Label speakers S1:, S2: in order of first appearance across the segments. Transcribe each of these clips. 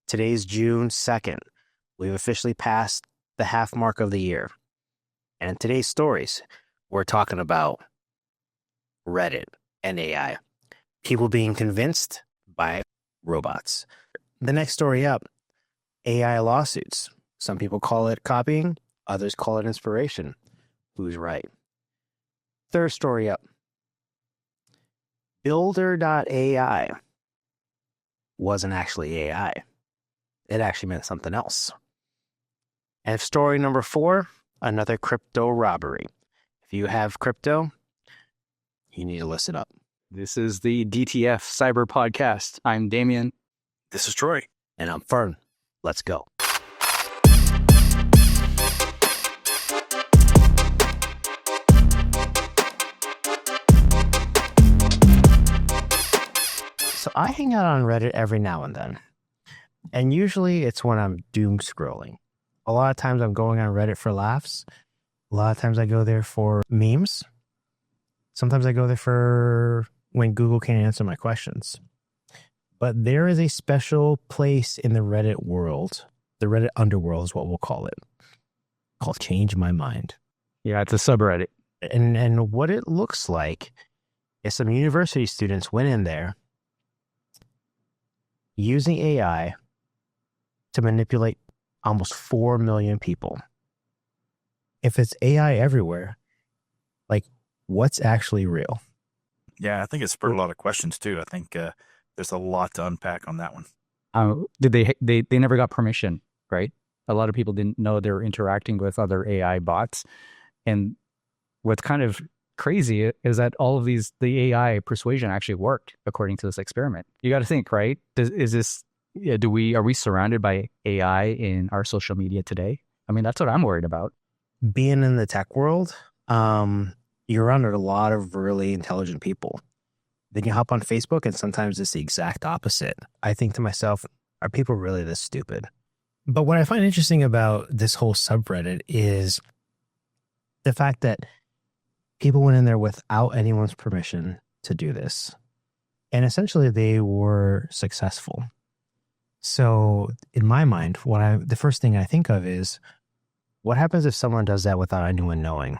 S1: Today's June 2nd. We've officially passed the half mark of the year. And in today's stories, we're talking about Reddit and AI. People being convinced by robots. The next story up, AI lawsuits. Some people call it copying, others call it inspiration. Who's right? Third story up, Builder.ai wasn't actually AI. It actually meant something else. And story number 4, another crypto robbery. If you have crypto, you need to listen up.
S2: This is the DTF Cyber Podcast. I'm Damien.
S3: This is Troy.
S1: And I'm Fern. Let's go. So I hang out on Reddit every now and then. And usually it's when I'm doom scrolling. A lot of times I'm going on Reddit for laughs. A lot of times I go there for memes. Sometimes I go there for when Google can't answer my questions. But there is a special place in the Reddit world. The Reddit underworld is what we'll call it. Called Change My Mind.
S2: Yeah, it's a subreddit.
S1: And what it looks like is some university students went in there using AI to manipulate almost 4 million people. If it's AI everywhere, like, what's actually real?
S3: Yeah, I think it spurred a lot of questions too. I think there's a lot to unpack on that one.
S2: They never got permission, right? A lot of people didn't know they were interacting with other AI bots. And what's kind of crazy is that all of the AI persuasion actually worked according to this experiment. You got to think, right? Are we surrounded by AI in our social media today? I mean, that's what I'm worried about.
S1: Being in the tech world, you're under a lot of really intelligent people. Then you hop on Facebook and sometimes it's the exact opposite. I think to myself, are people really this stupid? But what I find interesting about this whole subreddit is the fact that people went in there without anyone's permission to do this. And essentially they were successful. So in my mind, the first thing I think of is, what happens if someone does that without anyone knowing?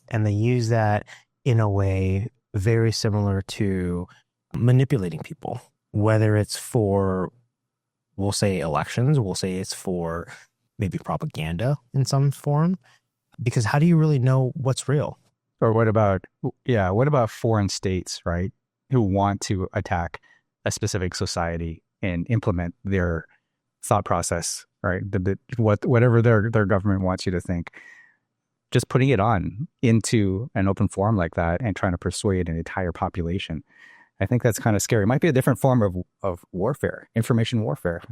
S1: And they use that in a way very similar to manipulating people, whether it's for, we'll say elections, we'll say it's for maybe propaganda in some form, because how do you really know what's real?
S2: Or what about foreign states, right, who want to attack a specific society and implement their thought process, right? Whatever their government wants you to think. Just putting it on into an open forum like that and trying to persuade an entire population, I think that's kind of scary. It might be a different form of warfare, information warfare,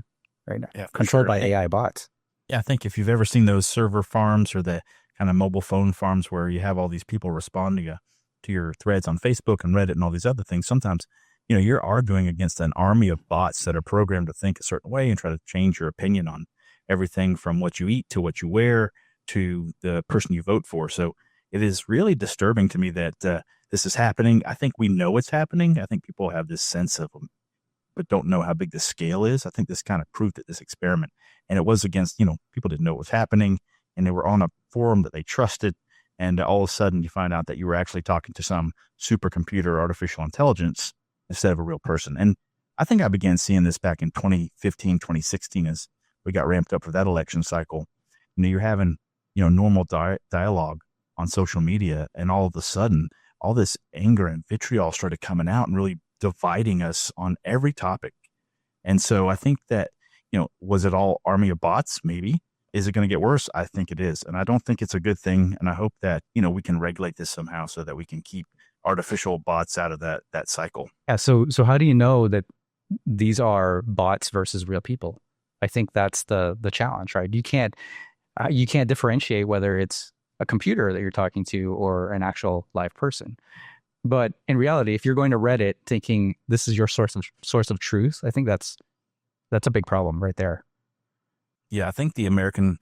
S2: right?
S3: Yeah,
S2: controlled by AI bots.
S3: Yeah, I think if you've ever seen those server farms or the kind of mobile phone farms where you have all these people responding to your threads on Facebook and Reddit and all these other things, sometimes, you're arguing against an army of bots that are programmed to think a certain way and try to change your opinion on everything from what you eat to what you wear to the person you vote for. So it is really disturbing to me that this is happening. I think we know it's happening. I think people have this sense of them, but don't know how big the scale is. I think this kind of proved it, this experiment. And it was against, people didn't know what was happening, and they were on a forum that they trusted. And all of a sudden you find out that you were actually talking to some supercomputer, artificial intelligence, instead of a real person. And I think I began seeing this back in 2015, 2016, as we got ramped up for that election cycle. You're having, normal dialogue on social media, and all of a sudden, all this anger and vitriol started coming out and really dividing us on every topic. And so I think that, was it all army of bots? Maybe. Is it going to get worse? I think it is. And I don't think it's a good thing. And I hope that, we can regulate this somehow so that we can keep artificial bots out of that cycle.
S2: Yeah. So how do you know that these are bots versus real people? I think that's the challenge, right? You can't differentiate whether it's a computer that you're talking to or an actual live person. But in reality, if you're going to Reddit thinking this is your source of truth, I think that's a big problem right there.
S3: Yeah, I think the American,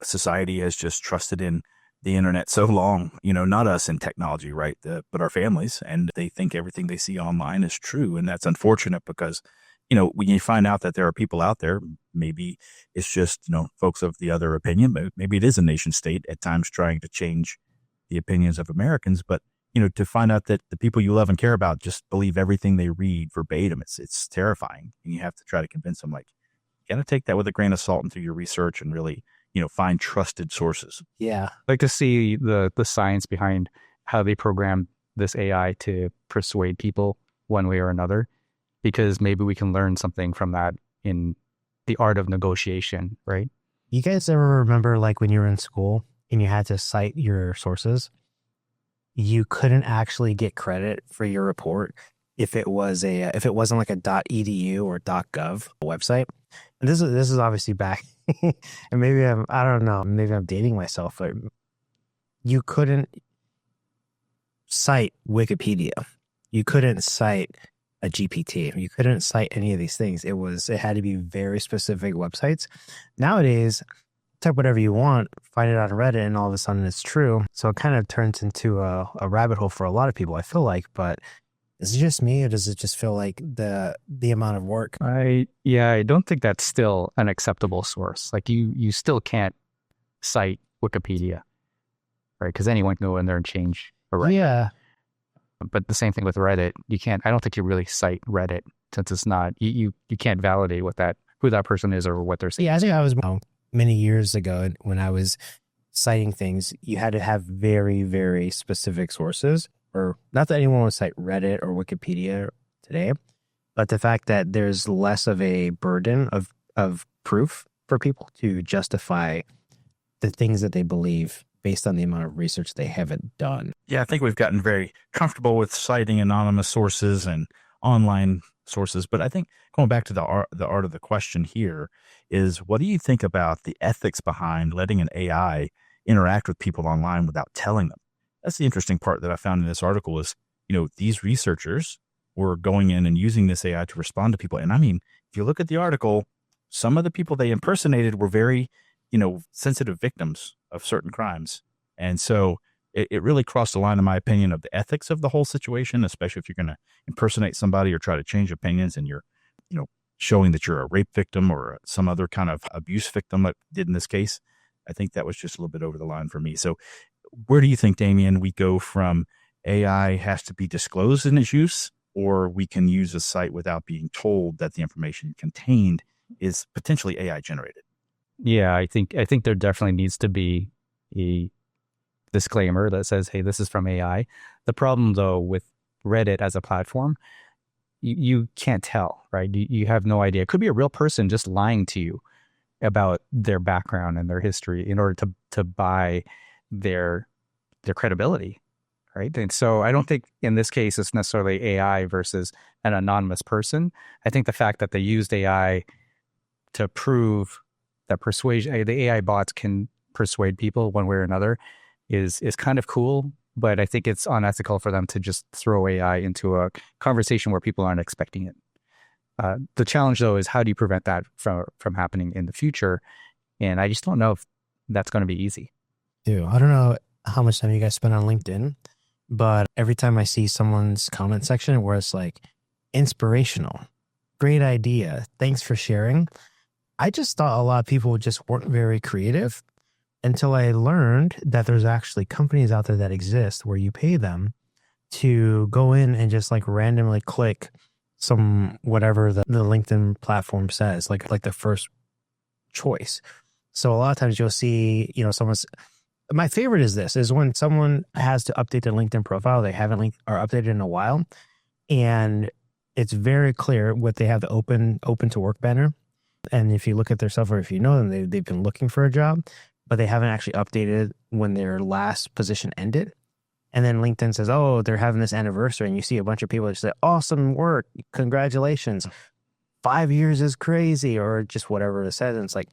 S3: society has just trusted in the internet so long, not us in technology, right? But our families, and they think everything they see online is true. And that's unfortunate because, when you find out that there are people out there, maybe it's just, folks of the other opinion, but maybe it is a nation state at times trying to change the opinions of Americans. But, to find out that the people you love and care about just believe everything they read verbatim, it's terrifying. And you have to try to convince them, like, you got to take that with a grain of salt and do your research and really, find trusted sources.
S1: Yeah.
S2: I'd like to see the science behind how they program this AI to persuade people one way or another, because maybe we can learn something from that in the art of negotiation, right?
S1: You guys ever remember like when you were in school and you had to cite your sources? You couldn't actually get credit for your report if it wasn't like a .edu or .gov website. And this is obviously back, and maybe I don't know, maybe I'm dating myself, but you couldn't cite Wikipedia, you couldn't cite a GPT, you couldn't cite any of these things. It had to be very specific websites. Nowadays, type whatever you want, find it on Reddit, and all of a sudden it's true. So it kind of turns into a rabbit hole for a lot of people, I feel like. But is it just me, or does it just feel like the amount of work?
S2: I don't think that's still an acceptable source. Like you still can't cite Wikipedia, right? Because anyone can go in there and change a record.
S1: Yeah.
S2: But the same thing with Reddit. I don't think you really cite Reddit, since it's not, you can't validate who that person is or what they're saying.
S1: Yeah, I think I was many years ago when I was citing things, you had to have very, very specific sources. Or not that anyone would cite Reddit or Wikipedia today, but the fact that there's less of a burden of proof for people to justify the things that they believe based on the amount of research they haven't done.
S3: Yeah, I think we've gotten very comfortable with citing anonymous sources and online sources. But I think going back to the art of the question here is, what do you think about the ethics behind letting an AI interact with people online without telling them? That's the interesting part that I found in this article is, these researchers were going in and using this AI to respond to people. And I mean, if you look at the article, some of the people they impersonated were very, sensitive victims of certain crimes. And so it really crossed the line, in my opinion, of the ethics of the whole situation, especially if you're going to impersonate somebody or try to change opinions and you're, showing that you're a rape victim or some other kind of abuse victim, like did in this case. I think that was just a little bit over the line for me. So where do you think, Damien, we go from AI has to be disclosed in its use, or we can use a site without being told that the information contained is potentially AI generated?
S2: Yeah, I think there definitely needs to be a disclaimer that says, hey, this is from AI. The problem, though, with Reddit as a platform, you can't tell, right? You have no idea. It could be a real person just lying to you about their background and their history in order to buy their credibility, right? And so I don't think in this case it's necessarily AI versus an anonymous person. I think the fact that they used AI to prove that the AI bots can persuade people one way or another is kind of cool, but I think it's unethical for them to just throw AI into a conversation where people aren't expecting it. The challenge, though, is how do you prevent that from happening in the future? And I just don't know if that's going to be easy.
S1: Dude, I don't know how much time you guys spend on LinkedIn, but every time I see someone's comment section where it's like, inspirational, great idea, thanks for sharing, I just thought a lot of people just weren't very creative until I learned that there's actually companies out there that exist where you pay them to go in and just like randomly click some whatever the LinkedIn platform says, like the first choice. So a lot of times you'll see, my favorite is when someone has to update their LinkedIn profile, they haven't updated in a while, and it's very clear what they have the open to work banner. And if you look at their stuff, or if you know them, they've been looking for a job, but they haven't actually updated when their last position ended. And then LinkedIn says, oh, they're having this anniversary. And you see a bunch of people that say, awesome work, congratulations, 5 years is crazy, or just whatever it says. And it's like,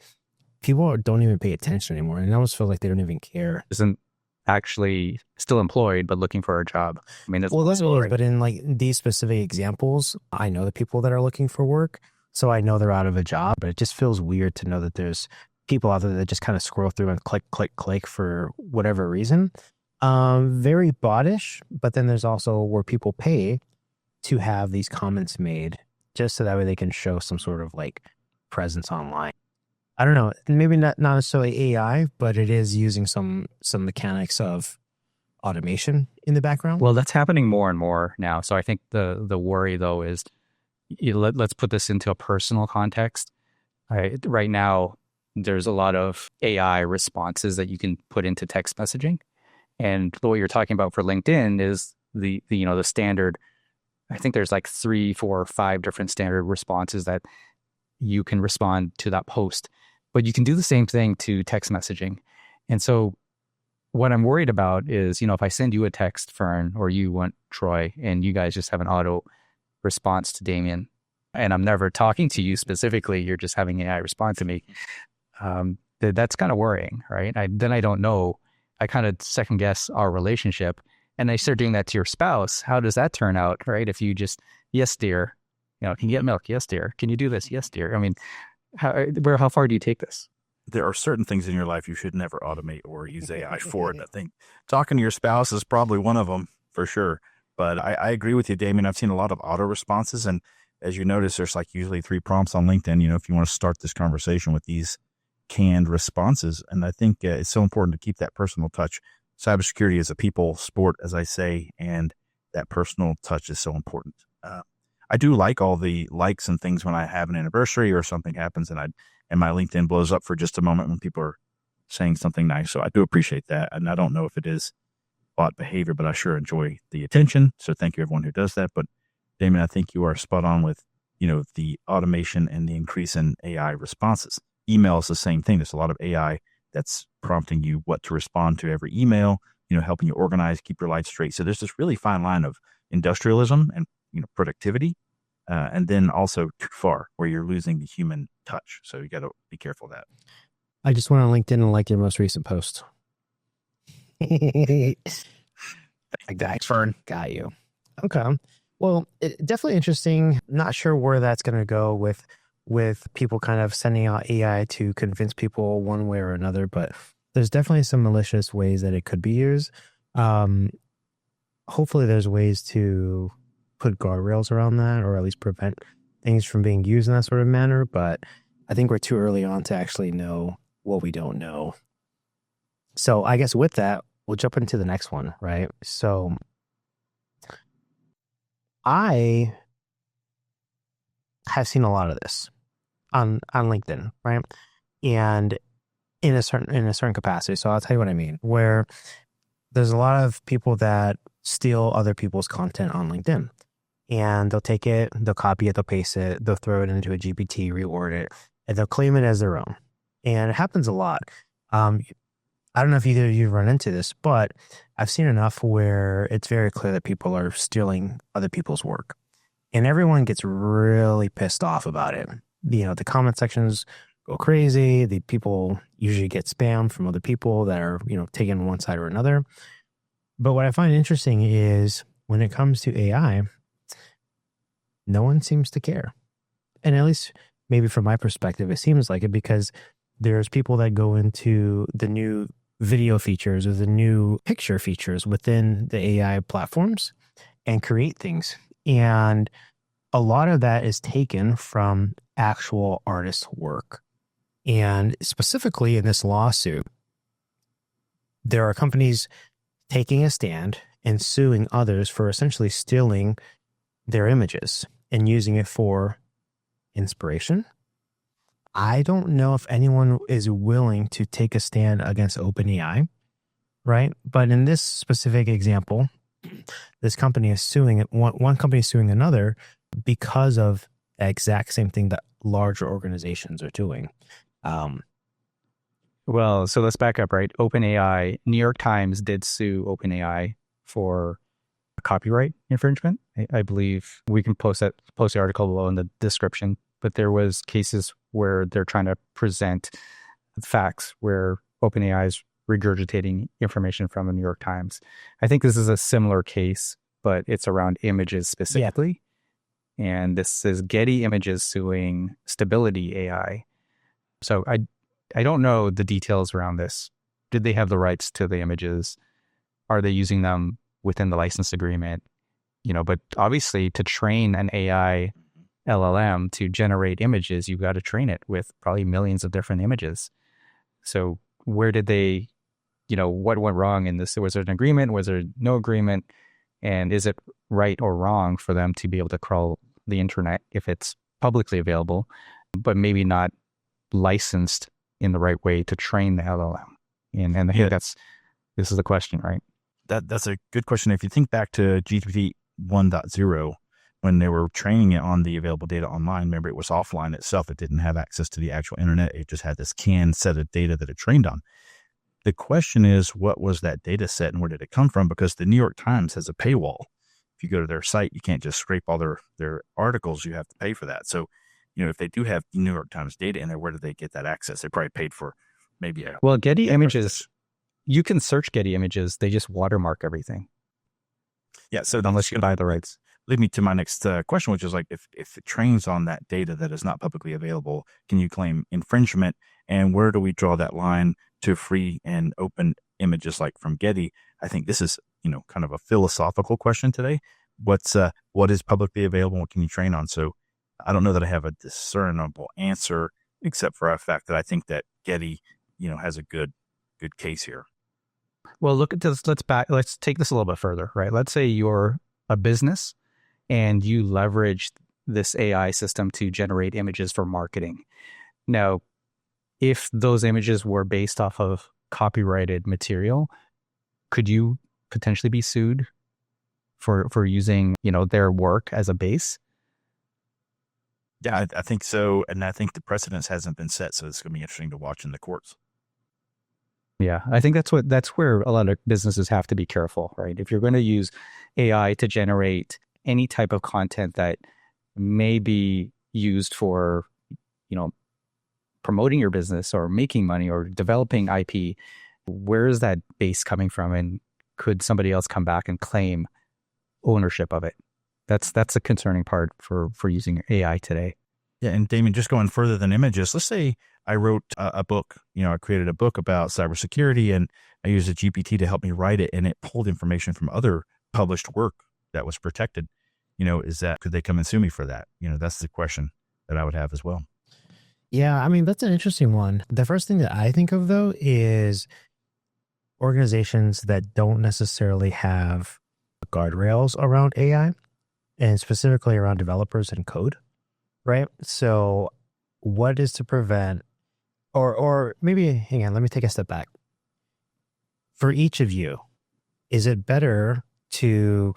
S1: people don't even pay attention anymore. And I almost feel like they don't even care.
S2: Isn't actually still employed, but looking for a job. I mean,
S1: but in like these specific examples, I know the people that are looking for work. So I know they're out of a job, but it just feels weird to know that there's people out there that just kind of scroll through and click for whatever reason. Very bottish, but then there's also where people pay to have these comments made just so that way they can show some sort of like presence online. I don't know, maybe not necessarily AI, but it is using some mechanics of automation in the background.
S2: Well, that's happening more and more now. So I think the worry though is, let's put this into a personal context. Right now, there's a lot of AI responses that you can put into text messaging, and what you're talking about for LinkedIn is the standard. I think there's like 3, 4, 5 different standard responses that you can respond to that post, but you can do the same thing to text messaging. And so what I'm worried about is, if I send you a text, Fern, or you want Troy, and you guys just have an auto response to Damien, and I'm never talking to you specifically, you're just having AI respond to me. That's kind of worrying, right? Then I don't know. I kind of second guess our relationship, and I start doing that to your spouse. How does that turn out, right? If you just, yes, dear, can you get milk? Yes, dear. Can you do this? Yes, dear. I mean, how far do you take this?
S3: There are certain things in your life you should never automate or use AI for. And I think talking to your spouse is probably one of them for sure. But I agree with you, Damien. I've seen a lot of auto responses. And as you notice, there's like usually 3 prompts on LinkedIn, if you want to start this conversation with these canned responses. And I think it's so important to keep that personal touch. Cybersecurity is a people sport, as I say, and that personal touch is so important. I do like all the likes and things when I have an anniversary or something happens and my LinkedIn blows up for just a moment when people are saying something nice. So I do appreciate that. And I don't know if it is bot behavior, but I sure enjoy the attention. So thank you everyone who does that. But Damon, I think you are spot on with, the automation and the increase in AI responses. Email is the same thing. There's a lot of AI that's prompting you what to respond to every email, helping you organize, keep your life straight. So there's this really fine line of industrialism and, productivity, and then also too far where you're losing the human touch. So you got to be careful of that.
S1: I just went on LinkedIn and liked your most recent post.
S3: Thanks, Fern.
S1: Got you. Okay. Well, definitely interesting. Not sure where that's going to go with people kind of sending out AI to convince people one way or another, but there's definitely some malicious ways that it could be used. Hopefully there's ways to put guardrails around that, or at least prevent things from being used in that sort of manner. But I think we're too early on to actually know what we don't know. So I guess with that, we'll jump into the next one, right? So I have seen a lot of this on LinkedIn, right? And in a certain capacity. So I'll tell you what I mean, where there's a lot of people that steal other people's content on LinkedIn. And they'll take it, they'll copy it, they'll paste it, they'll throw it into a GPT, reword it, and they'll claim it as their own. And it happens a lot. I don't know if either of you run into this, but I've seen enough where it's very clear that people are stealing other people's work. And everyone gets really pissed off about it. The comment sections go crazy. The people usually get spammed from other people that are, taking one side or another. But what I find interesting is when it comes to AI, no one seems to care. And at least maybe from my perspective, it seems like it, because there's people that go into the new video features or the new picture features within the AI platforms and create things. And a lot of that is taken from actual artists' work. And specifically in this lawsuit, there are companies taking a stand and suing others for essentially stealing their images and using it for inspiration. I don't know if anyone is willing to take a stand against OpenAI, right? But in this specific example, this company is suing one company is suing another because of the exact same thing that larger organizations are doing.
S2: Well, so let's back up, right? OpenAI, New York Times did sue OpenAI for copyright infringement. I believe we can post the article below in the description, but there was cases where they're trying to present facts where OpenAI is regurgitating information from the New York Times. I think this is a similar case, but it's around images specifically. Yeah. And this is Getty Images suing Stability AI. So I don't know the details around this. Did they have the rights to the images? Are they using them within the license agreement? But obviously to train an AI LLM to generate images, you've got to train it with probably millions of different images. So where did they, what went wrong in this? Was there an agreement? Was there no agreement? And is it right or wrong for them to be able to crawl the internet if it's publicly available, but maybe not licensed in the right way to train the LLM? And I think this is the question, right?
S3: That's a good question. If you think back to GPT 1.0, when they were training it on the available data online, remember it was offline itself. It didn't have access to the actual internet. It just had this canned set of data that it trained on. The question is, what was that data set and where did it come from? Because the New York Times has a paywall. If you go to their site, you can't just scrape all their articles. You have to pay for that. So, if they do have New York Times data in there, where did they get that access? They probably paid for maybe
S2: Getty Images, you can search Getty Images. They just watermark everything.
S3: Yeah. So
S2: unless you buy the rights.
S3: Lead me to my next question, which is like, if it trains on that data that is not publicly available, can you claim infringement? And where do we draw that line to free and open images like from Getty? I think this is, kind of a philosophical question today. What is publicly available? What can you train on? So I don't know that I have a discernible answer, except for the fact that I think that Getty, has a good case here.
S2: Well, look at this. Let's take this a little bit further, right? Let's say you're a business and you leverage this AI system to generate images for marketing. Now, if those images were based off of copyrighted material, could you potentially be sued for using, their work as a base?
S3: Yeah, I think so. And I think the precedence hasn't been set. So it's going to be interesting to watch in the courts.
S2: Yeah, I think that's where a lot of businesses have to be careful, right? If you're going to use AI to generate any type of content that may be used for, promoting your business or making money or developing IP, where is that base coming from? And could somebody else come back and claim ownership of it? That's a concerning part for using AI today.
S3: Yeah, and Damien, just going further than images, let's say I wrote a book, I created a book about cybersecurity and I used a GPT to help me write it, and it pulled information from other published work that was protected. Could they come and sue me for that? That's the question that I would have as well.
S1: Yeah, I mean, that's an interesting one. The first thing that I think of, though, is organizations that don't necessarily have guardrails around AI and specifically around developers and code, right? So what is to prevent, or maybe, hang on, let me take a step back. For each of you, is it better to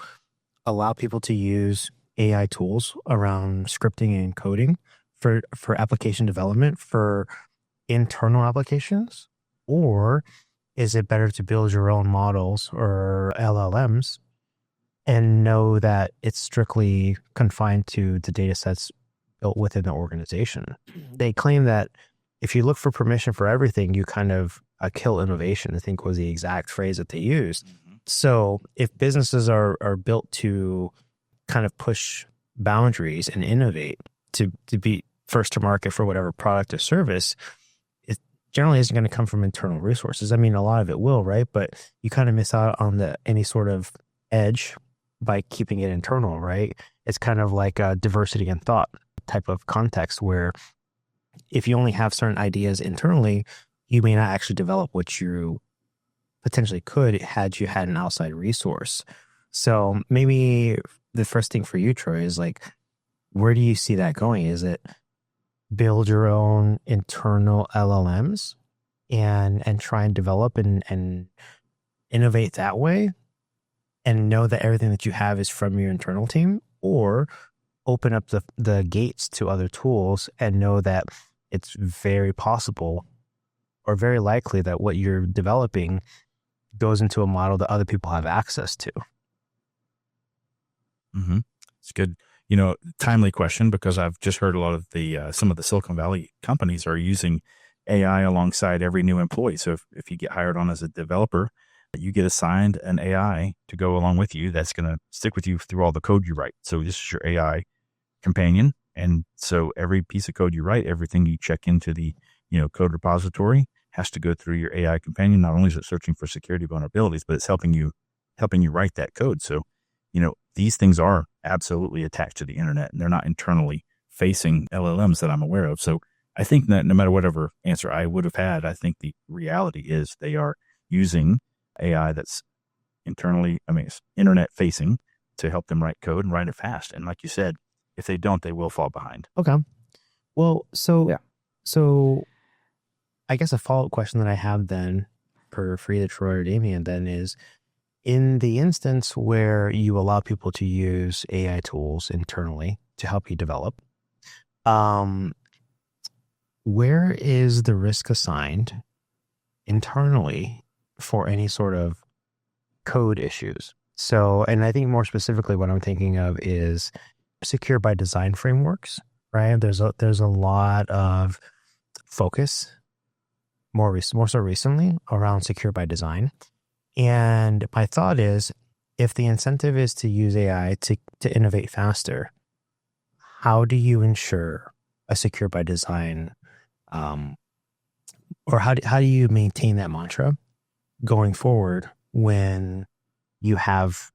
S1: allow people to use AI tools around scripting and coding for application development for internal applications? Or is it better to build your own models or LLMs and know that it's strictly confined to the data sets built within the organization? They claim that if you look for permission for everything, you kind of kill innovation, I think was the exact phrase that they used. Mm-hmm. So if businesses are built to kind of push boundaries and innovate to be first to market for whatever product or service, it generally isn't going to come from internal resources. I mean, a lot of it will, right? But you kind of miss out on any sort of edge by keeping it internal, right? It's kind of like a diversity in thought type of context where if you only have certain ideas internally, you may not actually develop what you potentially could had you had an outside resource. So maybe the first thing for you, Troy, is like, where do you see that going? Is it build your own internal LLMs and try and develop and innovate that way and know that everything that you have is from your internal team, or open up the gates to other tools and know that it's very possible or very likely that what you're developing goes into a model that other people have access to?
S3: Mm-hmm. It's good. Timely question, because I've just heard a lot of some of the Silicon Valley companies are using AI alongside every new employee. So if you get hired on as a developer, you get assigned an AI to go along with you that's going to stick with you through all the code you write. So this is your AI companion. And so every piece of code you write, everything you check into the code repository has to go through your AI companion. Not only is it searching for security vulnerabilities, but it's helping you write that code. So, these things are absolutely attached to the internet, and they're not internally facing LLMs that I'm aware of. So I think that no matter whatever answer I would have had, I think the reality is they are using AI that's it's internet facing to help them write code and write it fast. And like you said, if they don't, they will fall behind.
S1: Okay. Well, so I guess a follow-up question that I have then for either Troy or Damien then is, in the instance where you allow people to use AI tools internally to help you develop, where is the risk assigned internally for any sort of code issues? So, and I think more specifically what I'm thinking of is secure by design frameworks, right? There's a lot of focus more so recently around secure by design. And my thought is, if the incentive is to use AI to innovate faster, how do you ensure a secure by design, or how do you maintain that mantra going forward when you have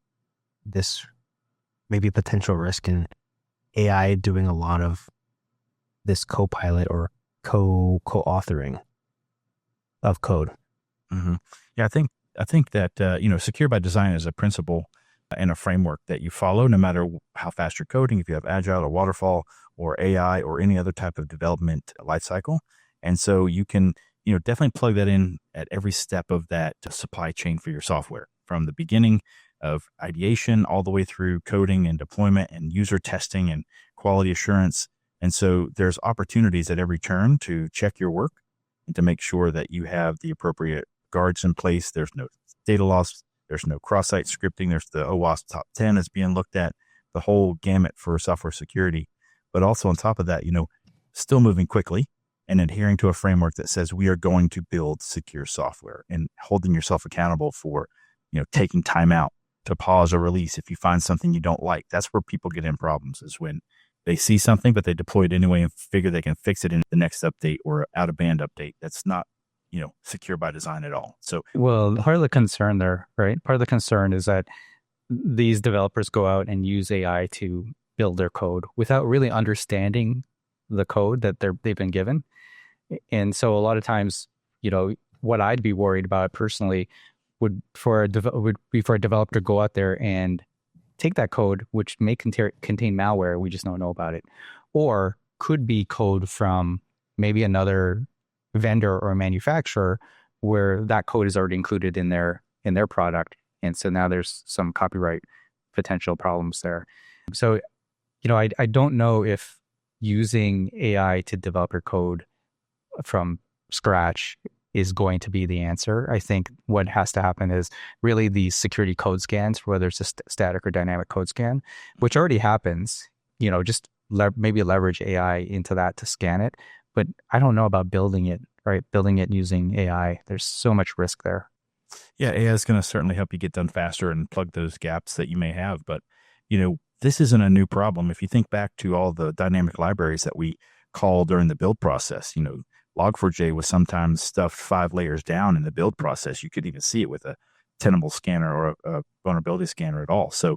S1: this maybe potential risk in AI doing a lot of this co-pilot or co-authoring of code?
S3: Mm-hmm. Yeah, I think that, secure by design is a principle and a framework that you follow no matter how fast you're coding, if you have agile or waterfall or AI or any other type of development lifecycle. And so you can, definitely plug that in at every step of that supply chain for your software, from the beginning of ideation all the way through coding and deployment and user testing and quality assurance. And so there's opportunities at every turn to check your work and to make sure that you have the appropriate guards in place. There's no data loss. There's no cross-site scripting. There's the OWASP top 10 is being looked at, the whole gamut for software security. But also on top of that, still moving quickly and adhering to a framework that says we are going to build secure software, and holding yourself accountable for, taking time out to pause a release if you find something you don't like. That's where people get in problems, is when they see something, but they deploy it anyway and figure they can fix it in the next update or out of band update. That's not, secure by design at all. So,
S2: well, part of the concern there, right? Part of the concern is that these developers go out and use AI to build their code without really understanding the code that they've been given. And so a lot of times, what I'd be worried about personally would be for a developer to go out there and take that code, which may contain malware, we just don't know about it, or could be code from maybe another vendor or manufacturer where that code is already included in their product. And so now there's some copyright potential problems there. So, I don't know if using AI to develop your code from scratch is going to be the answer. I think what has to happen is really the security code scans, whether it's a static or dynamic code scan, which already happens, just maybe leverage AI into that to scan it. But I don't know about building it, right? Building it using AI. There's so much risk there.
S3: Yeah, AI is going to certainly help you get done faster and plug those gaps that you may have. But, this isn't a new problem. If you think back to all the dynamic libraries that we call during the build process, Log4j was sometimes stuffed 5 layers down in the build process. You could even see it with a tenable scanner or a vulnerability scanner at all. So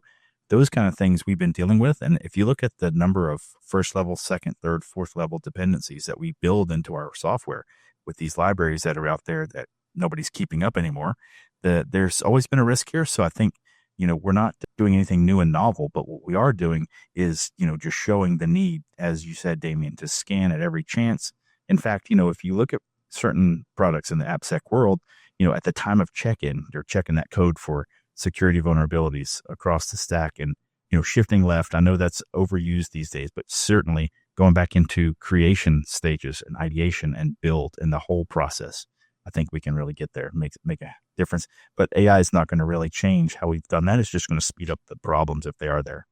S3: those kind of things we've been dealing with. And if you look at the number of first level, second, third, fourth level dependencies that we build into our software with these libraries that are out there that nobody's keeping up anymore, there's always been a risk here. So I think, we're not doing anything new and novel, but what we are doing is, just showing the need, as you said, Damien, to scan at every chance. In fact, if you look at certain products in the AppSec world, at the time of check-in, you're checking that code for security vulnerabilities across the stack and, shifting left. I know that's overused these days, but certainly going back into creation stages and ideation and build and the whole process, I think we can really get there, make a difference. But AI is not going to really change how we've done that. It's just going to speed up the problems if they are there.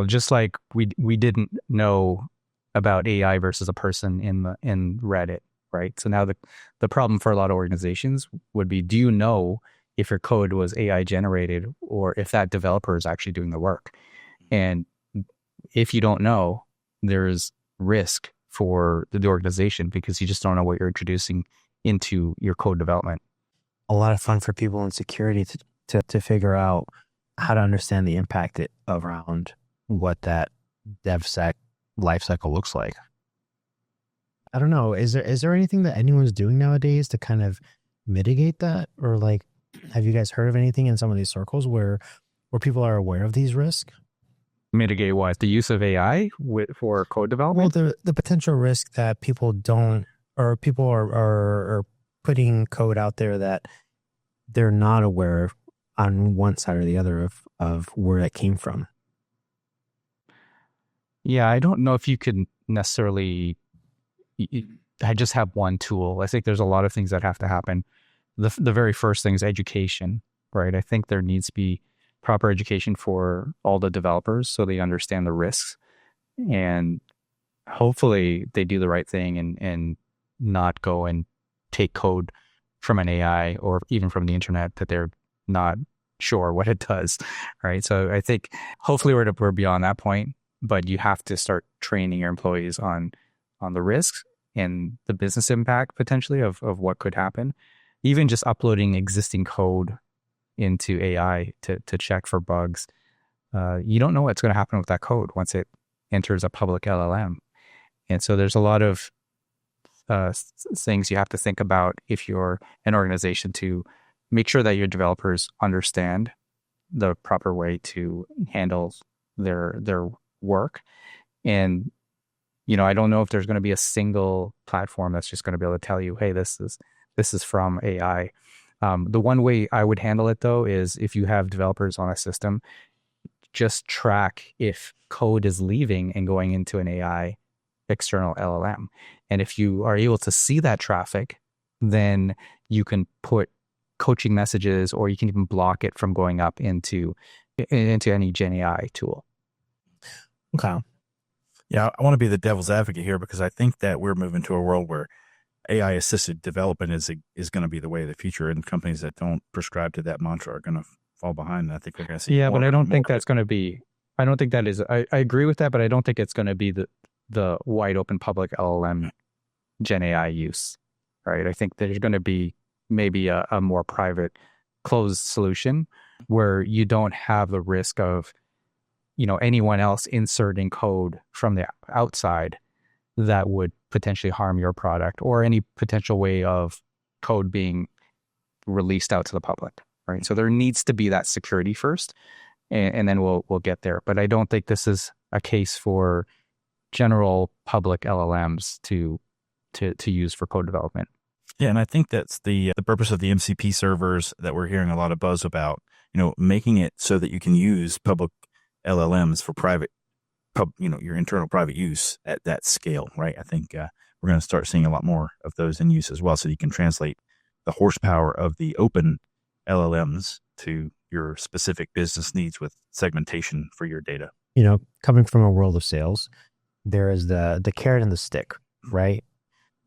S2: Just like we didn't know about AI versus a person in Reddit, right? So now the problem for a lot of organizations would be, do you know if your code was AI generated or if that developer is actually doing the work? And if you don't know, there's risk for the organization because you just don't know what you're introducing into your code development.
S1: A lot of fun for people in security to figure out how to understand the impact around what that DevSec life cycle looks like. I don't know. Is there anything that anyone's doing nowadays to kind of mitigate that? Or like, have you guys heard of anything in some of these circles where people are aware of these risks?
S2: Mitigate what? The use of AI for code development?
S1: Well, the potential risk that people don't, or people are putting code out there that they're not aware on one side or the other of where it came from.
S2: Yeah, I don't know if you can necessarily. I just have one tool. I think there's a lot of things that have to happen. The very first thing is education, right? I think there needs to be proper education for all the developers so they understand the risks, and hopefully they do the right thing and not go and take code from an AI or even from the internet that they're not sure what it does, right? So I think hopefully we're beyond that point, but you have to start training your employees on the risks and the business impact potentially of what could happen. Even just uploading existing code into AI to check for bugs. You don't know what's going to happen with that code once it enters a public LLM. And so there's a lot of things you have to think about if you're an organization to make sure that your developers understand the proper way to handle their work. And I don't know if there's going to be a single platform that's just going to be able to tell you, hey, this is from AI. The one way I would handle it, though, is if you have developers on a system, just track if code is leaving and going into an AI external LLM. And if you are able to see that traffic, then you can put coaching messages, or you can even block it from going up into any Gen AI tool.
S1: Okay.
S3: Yeah, I want to be the devil's advocate here because I think that we're moving to a world where AI-assisted development is going to be the way of the future, and companies that don't prescribe to that mantra are going to fall behind. And I think we're going to see.
S2: Yeah, but I don't think that's going to be. I don't think that is. I agree with that, but I don't think it's going to be the wide open public LLM Gen AI use, right? I think there's going to be maybe a more private, closed solution where you don't have the risk of anyone else inserting code from the outside that would potentially harm your product, or any potential way of code being released out to the public, right? So there needs to be that security first, and then we'll get there. But I don't think this is a case for general public LLMs to use for code development.
S3: Yeah, and I think that's the purpose of the MCP servers that we're hearing a lot of buzz about, making it so that you can use public LLMs for private, your internal private use at that scale, right? I think we're going to start seeing a lot more of those in use as well, so you can translate the horsepower of the open LLMs to your specific business needs with segmentation for your data.
S1: Coming from a world of sales, there is the carrot and the stick, right?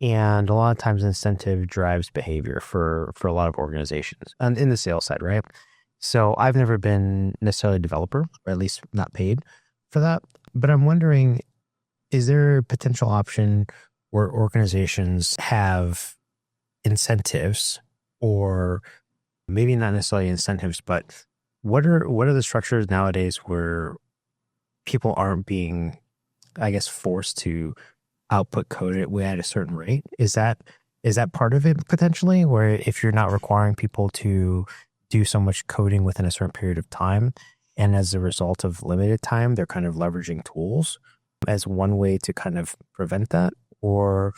S1: And a lot of times incentive drives behavior for a lot of organizations and in the sales side, right? So I've never been necessarily a developer, or at least not paid for that. But I'm wondering, is there a potential option where organizations have incentives, or maybe not necessarily incentives, but what are the structures nowadays where people aren't being, I guess, forced to output code at a certain rate? Is that part of it potentially, where if you're not requiring people to do so much coding within a certain period of time, and as a result of limited time, they're kind of leveraging tools as one way to kind of prevent that? Or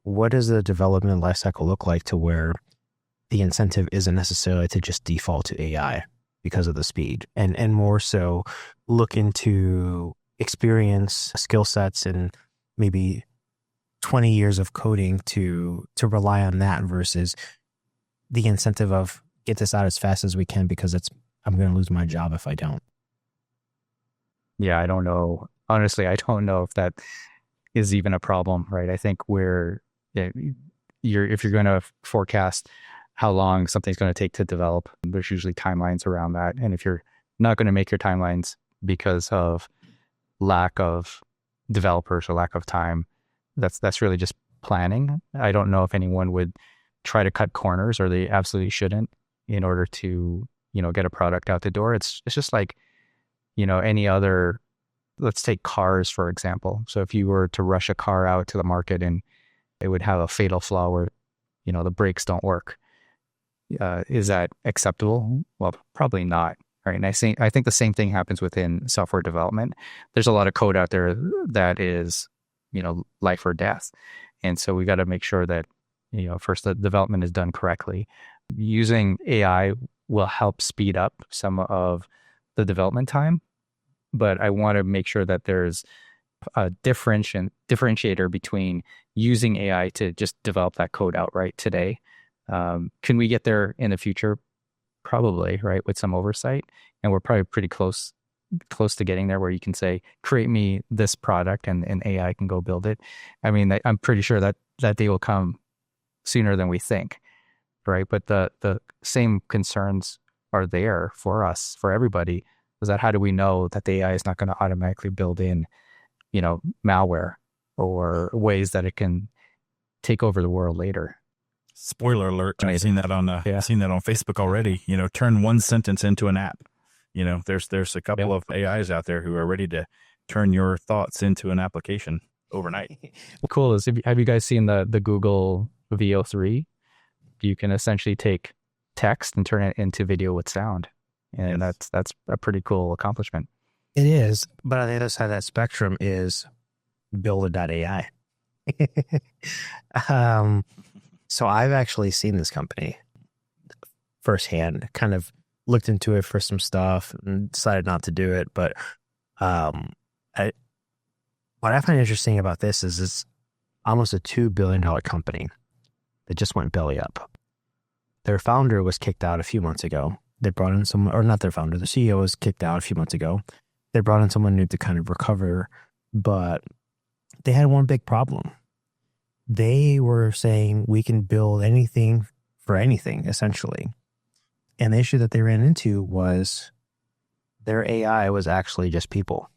S1: what does the development lifecycle look like to where the incentive isn't necessarily to just default to AI because of the speed, and more so look into experience, skill sets, and maybe 20 years of coding to rely on that versus the incentive of get this out as fast as we can because I'm going to lose my job if I don't.
S2: Yeah, I don't know. Honestly, I don't know if that is even a problem, right? I think if you're going to forecast how long something's going to take to develop, there's usually timelines around that. And if you're not going to make your timelines because of lack of developers or lack of time, that's really just planning. I don't know if anyone would try to cut corners, or they absolutely shouldn't, in order to, get a product out the door. It's just like, any other let's take cars, for example. So if you were to rush a car out to the market and it would have a fatal flaw where, the brakes don't work, is that acceptable? Well, probably not. Right. And I think the same thing happens within software development. There's a lot of code out there that is, life or death. And so we got to make sure that, first the development is done correctly. Using AI will help speed up some of the development time, but I want to make sure that there's a differentiator between using AI to just develop that code outright today. Can we get there in the future? Probably, right, with some oversight. And we're probably pretty close to getting there where you can say, create me this product and AI can go build it. I mean, I'm pretty sure that day will come sooner than we think, right? But the same concerns are there for us, for everybody, is that how do we know that the AI is not going to automatically build in, malware or ways that it can take over the world later?
S3: Spoiler alert!
S2: Right.
S3: I've seen that on Facebook already. Turn one sentence into an app. There's a couple of AIs out there who are ready to turn your thoughts into an application overnight.
S2: Cool. Have you guys seen the Google VO3? You can essentially take text and turn it into video with sound, and that's a pretty cool accomplishment.
S1: It is, but on the other side of that spectrum is Builder.ai. So I've actually seen this company firsthand, kind of looked into it for some stuff and decided not to do it. But what I find interesting about this is it's almost a $2 billion company that just went belly up. Their founder was kicked out a few months ago. They brought in someone, or not their founder, the CEO was kicked out a few months ago. They brought in someone new to kind of recover, but they had one big problem. They were saying we can build anything for anything, essentially. And the issue that they ran into was their AI was actually just people.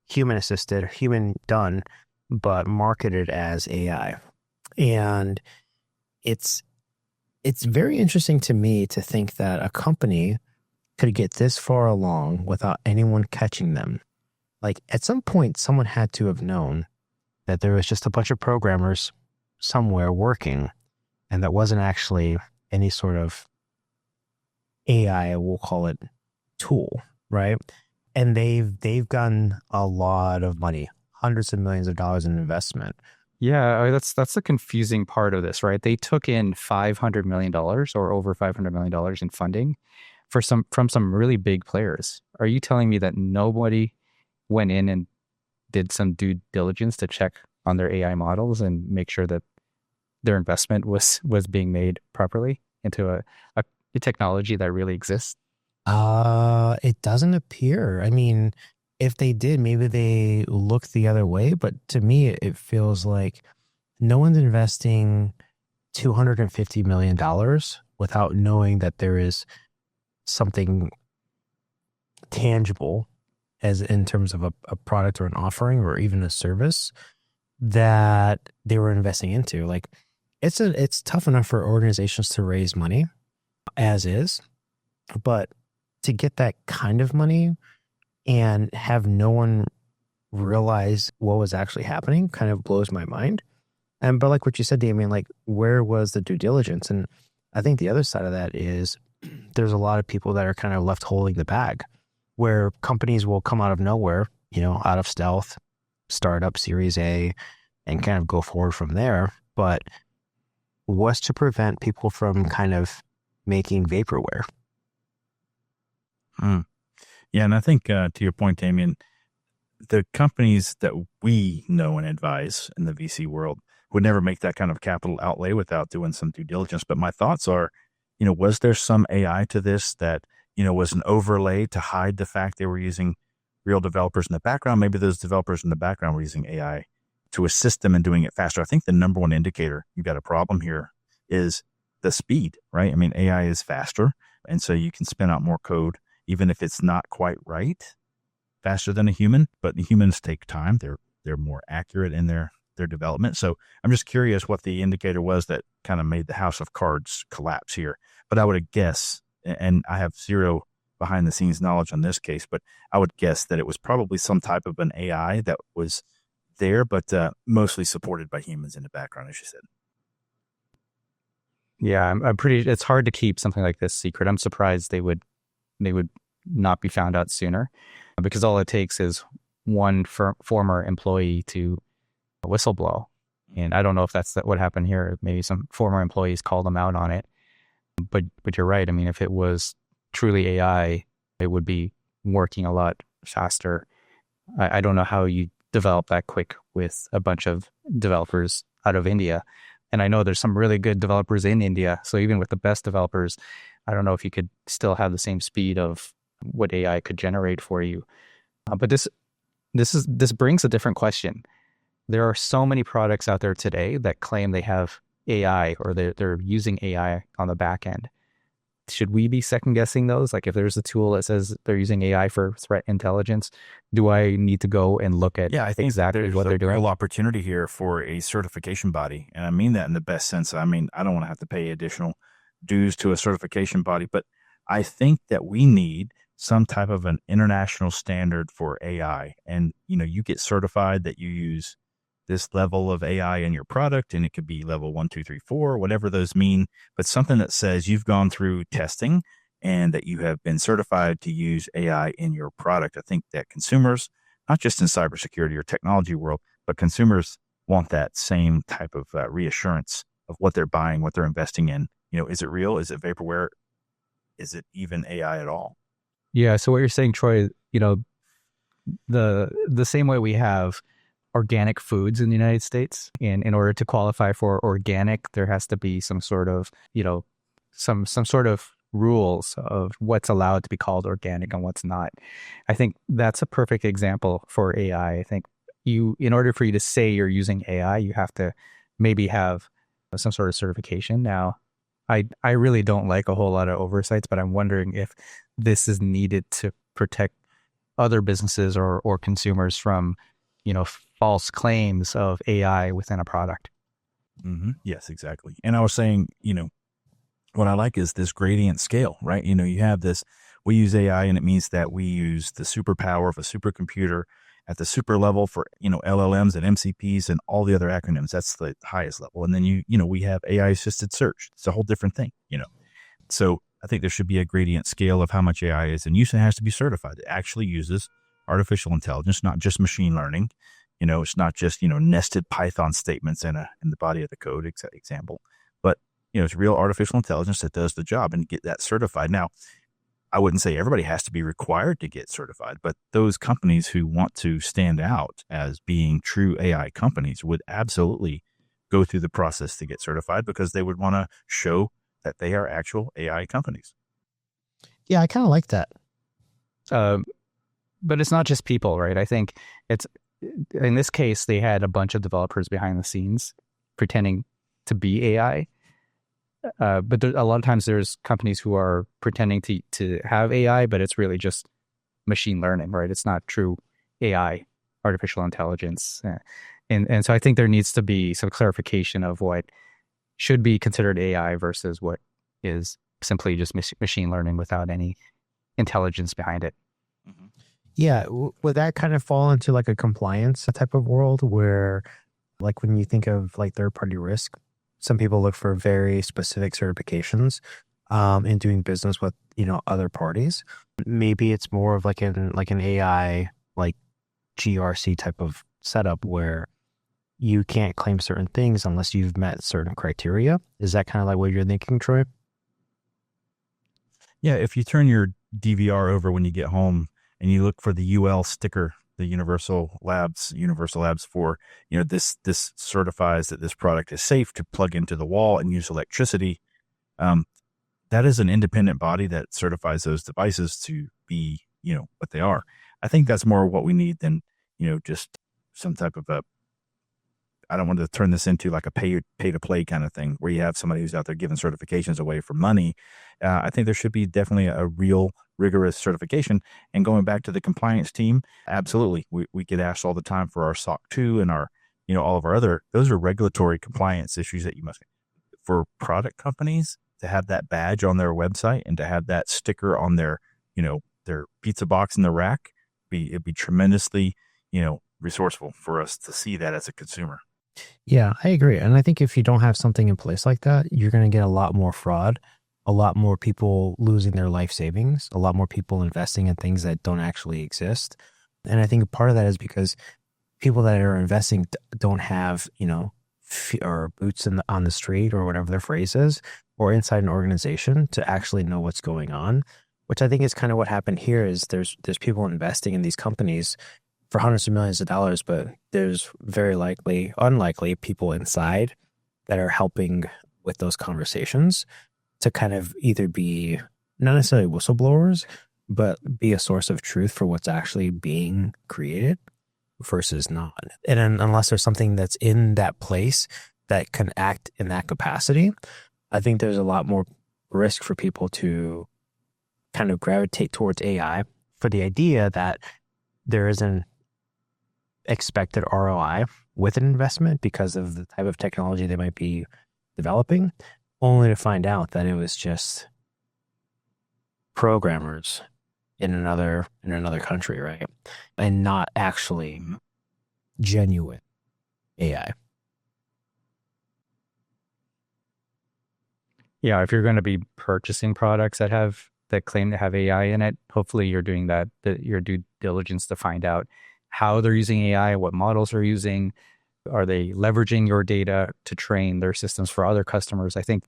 S1: Human assisted, human done, but marketed as AI. And it's very interesting to me to think that a company could get this far along without anyone catching them. Like at some point, someone had to have known that there was just a bunch of programmers somewhere working, and that wasn't actually any sort of AI, we'll call it, tool, right? And they've gotten a lot of money, hundreds of millions of dollars in investment.
S2: Yeah, that's the confusing part of this, right? They took in $500 million or over $500 million in funding from some really big players. Are you telling me that nobody went in and did some due diligence to check on their AI models and make sure that their investment was being made properly into a technology that really exists?
S1: It doesn't appear. I mean, if they did, maybe they look the other way. But to me, it feels like no one's investing $250 million without knowing that there is something tangible, as in terms of a product or an offering or even a service that they were investing into. Like it's tough enough for organizations to raise money as is, but to get that kind of money and have no one realize what was actually happening kind of blows my mind. But like what you said, Damien, like where was the due diligence? And I think the other side of that is there's a lot of people that are kind of left holding the bag, where companies will come out of nowhere, out of stealth, start up Series A and kind of go forward from there. But what's to prevent people from kind of making vaporware?
S3: Yeah, and I think to your point, Damien, the companies that we know and advise in the VC world would never make that kind of capital outlay without doing some due diligence. But my thoughts are, was there some AI to this that, was an overlay to hide the fact they were using real developers in the background? Maybe those developers in the background were using AI to assist them in doing it faster. I think the number one indicator you've got a problem here is the speed, right? I mean, AI is faster, and so you can spin out more code, even if it's not quite right, faster than a human. But the humans take time; they're more accurate in their development. So I'm just curious what the indicator was that kind of made the house of cards collapse here. But I would guess, and I have zero behind the scenes knowledge on this case, but I would guess that it was probably some type of an AI that was there, but mostly supported by humans in the background, as you said.
S2: Yeah, I'm pretty. It's hard to keep something like this secret. I'm surprised they would not be found out sooner, because all it takes is one former employee to whistleblow. And I don't know if that's what happened here. Maybe some former employees called them out on it. But you're right. I mean, if it was truly AI, it would be working a lot faster. I don't know how you develop that quick with a bunch of developers out of India. And I know there's some really good developers in India. So even with the best developers, I don't know if you could still have the same speed of what AI could generate for you. But this brings a different question. There are so many products out there today that claim they have AI, or they're using AI on the back end. Should we be second guessing those? Like, if there's a tool that says they're using AI for threat intelligence, do I need to go and look at
S3: I think
S2: exactly what they're doing?
S3: There's a real opportunity here for a certification body. And I mean that in the best sense. I mean, I don't want to have to pay additional dues to a certification body, but I think that we need some type of an international standard for AI. And, you get certified that you use this level of AI in your product, and it could be level 1, 2, 3, 4, whatever those mean, but something that says you've gone through testing and that you have been certified to use AI in your product. I think that consumers, not just in cybersecurity or technology world, but consumers want that same type of reassurance of what they're buying, what they're investing in. Is it real? Is it vaporware? Is it even AI at all?
S2: Yeah. So what you're saying, Troy, the same way we have organic foods in the United States, and in order to qualify for organic, there has to be some sort of, some sort of rules of what's allowed to be called organic and what's not. I think that's a perfect example for AI. I think in order for you to say you're using AI, you have to maybe have some sort of certification. Now, I really don't like a whole lot of oversights, but I'm wondering if this is needed to protect other businesses or consumers from, false claims of AI within a product.
S3: Mm-hmm. Yes, exactly. And I was saying, what I like is this gradient scale, right? You have this, we use AI, and it means that we use the superpower of a supercomputer at the super level for, LLMs and MCPs and all the other acronyms. That's the highest level. And then we have AI assisted search. It's a whole different thing, So I think there should be a gradient scale of how much AI is in use, and it has to be certified. It actually uses artificial intelligence, not just machine learning. It's not just, nested Python statements in the body of the code example, but, it's real artificial intelligence that does the job, and get that certified. Now, I wouldn't say everybody has to be required to get certified, but those companies who want to stand out as being true AI companies would absolutely go through the process to get certified, because they would want to show that they are actual AI companies.
S1: Yeah, I kind of like that.
S2: But it's not just people, right? I think in this case, they had a bunch of developers behind the scenes pretending to be AI. But a lot of times there's companies who are pretending to have AI, but it's really just machine learning, right? It's not true AI, artificial intelligence. And so I think there needs to be some clarification of what should be considered AI versus what is simply just machine learning without any intelligence behind it.
S3: Mm-hmm.
S1: Yeah. Would that kind of fall into like a compliance type of world where, like, when you think of like third-party risk, some people look for very specific certifications in doing business with, other parties. Maybe it's more of like an AI, like GRC type of setup where you can't claim certain things unless you've met certain criteria. Is that kind of like what you're thinking, Troy?
S3: Yeah. If you turn your DVR over when you get home and you look for the UL sticker, the Universal Labs for, this certifies that this product is safe to plug into the wall and use electricity. That is an independent body that certifies those devices to be, what they are. I think that's more what we need than, just some type of I don't want to turn this into like a pay to play kind of thing where you have somebody who's out there giving certifications away for money. I think there should be definitely a real rigorous certification. And going back to the compliance team, absolutely. We get asked all the time for our SOC 2 and our, all of our those are regulatory compliance issues that you must, for product companies to have that badge on their website and to have that sticker on their their pizza box in the rack, it'd be tremendously, resourceful for us to see that as a consumer.
S1: Yeah, I agree. And I think if you don't have something in place like that, you're going to get a lot more fraud, a lot more people losing their life savings, a lot more people investing in things that don't actually exist. And I think part of that is because people that are investing don't have, or boots on the street or whatever their phrase is, or inside an organization to actually know what's going on, which I think is kind of what happened here is there's people investing in these companies for hundreds of millions of dollars, but there's very unlikely people inside that are helping with those conversations to kind of either be not necessarily whistleblowers, but be a source of truth for what's actually being created versus not. And then unless there's something that's in that place that can act in that capacity, I think there's a lot more risk for people to kind of gravitate towards AI for the idea that there is an expected ROI with an investment because of the type of technology they might be developing, only to find out that it was just programmers in another country, right? And not actually genuine AI.
S2: Yeah, if you're going to be purchasing products that claim to have AI in it, hopefully you're doing your due diligence to find out how they're using AI, what models they're using. Are they leveraging your data to train their systems for other customers? I think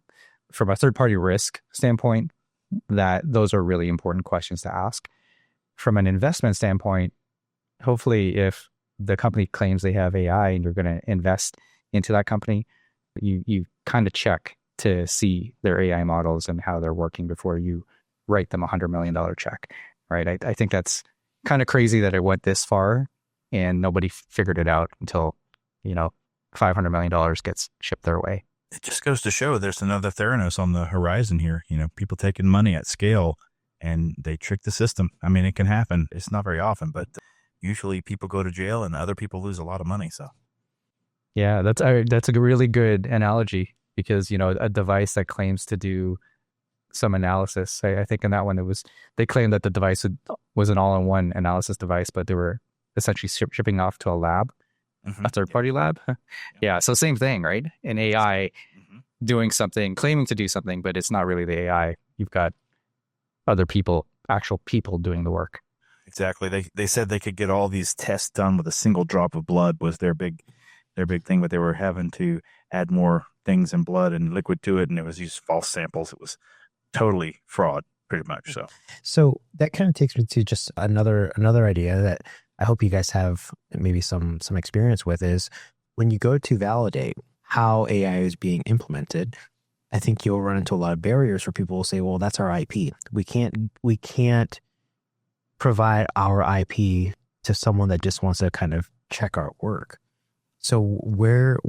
S2: from a third-party risk standpoint, that those are really important questions to ask. From an investment standpoint, hopefully if the company claims they have AI and you're going to invest into that company, you kind of check to see their AI models and how they're working before you write them $100 million check, right? I think that's kind of crazy that it went this far and nobody figured it out until, $500 million gets shipped their way.
S3: It just goes to show there's another Theranos on the horizon here. People taking money at scale and they trick the system. I mean, it can happen. It's not very often, but usually people go to jail and other people lose a lot of money. So,
S2: yeah, that's a really good analogy because, a device that claims to do some analysis, I think in that one, they claimed that the device was an all-in-one analysis device, but they were essentially shipping off to a lab, a third-party lab. Yeah. So same thing, right? An AI doing something, claiming to do something, but it's not really the AI. You've got other people, actual people doing the work.
S3: Exactly. They said they could get all these tests done with a single drop of blood was their big thing, but they were having to add more things in blood and liquid to it, and it was these false samples. It was totally fraud, pretty much.
S1: So that kind of takes me to just another idea that I hope you guys have maybe some experience with is when you go to validate how AI is being implemented, I think you'll run into a lot of barriers where people will say, well, that's our IP. We can't provide our IP to someone that just wants to kind of check our work. So where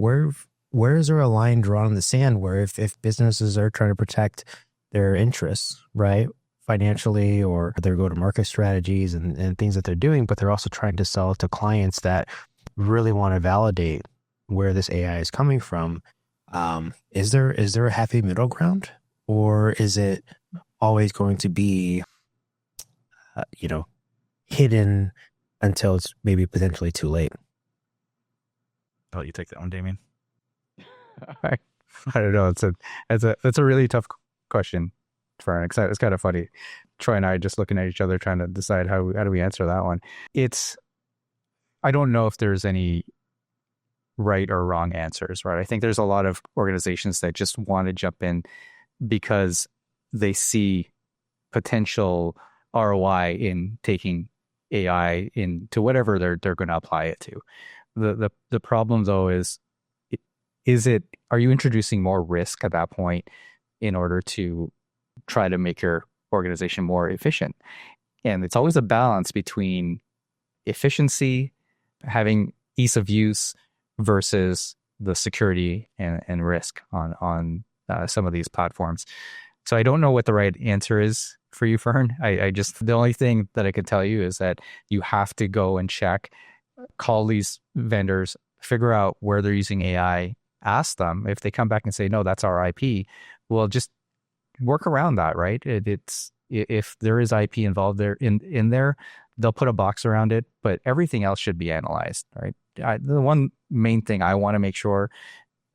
S1: is there a line drawn in the sand where if businesses are trying to protect their interests, right, financially or their go-to-market strategies and things that they're doing, but they're also trying to sell to clients that really want to validate where this AI is coming from, is there a happy middle ground, or is it always going to be, hidden until it's maybe potentially too late?
S3: I'll let you take that one, Damien.
S2: I don't know. It's a really tough question, Fern. It's kind of funny. Troy and I are just looking at each other trying to decide how do we answer that one. I don't know if there's any right or wrong answers, right? I think there's a lot of organizations that just want to jump in because they see potential ROI in taking AI into whatever they're going to apply it to. The problem though is are you introducing more risk at that point in order to try to make your organization more efficient? And it's always a balance between efficiency, having ease of use versus the security and risk on some of these platforms. So I don't know what the right answer is for you, Fern. The only thing that I can tell you is that you have to go and check, call these vendors, figure out where they're using AI, ask them. If they come back and say, no, that's our IP, well, just work around that, right? If there is IP involved there in there, they'll put a box around it, but everything else should be analyzed, right? The one main thing I want to make sure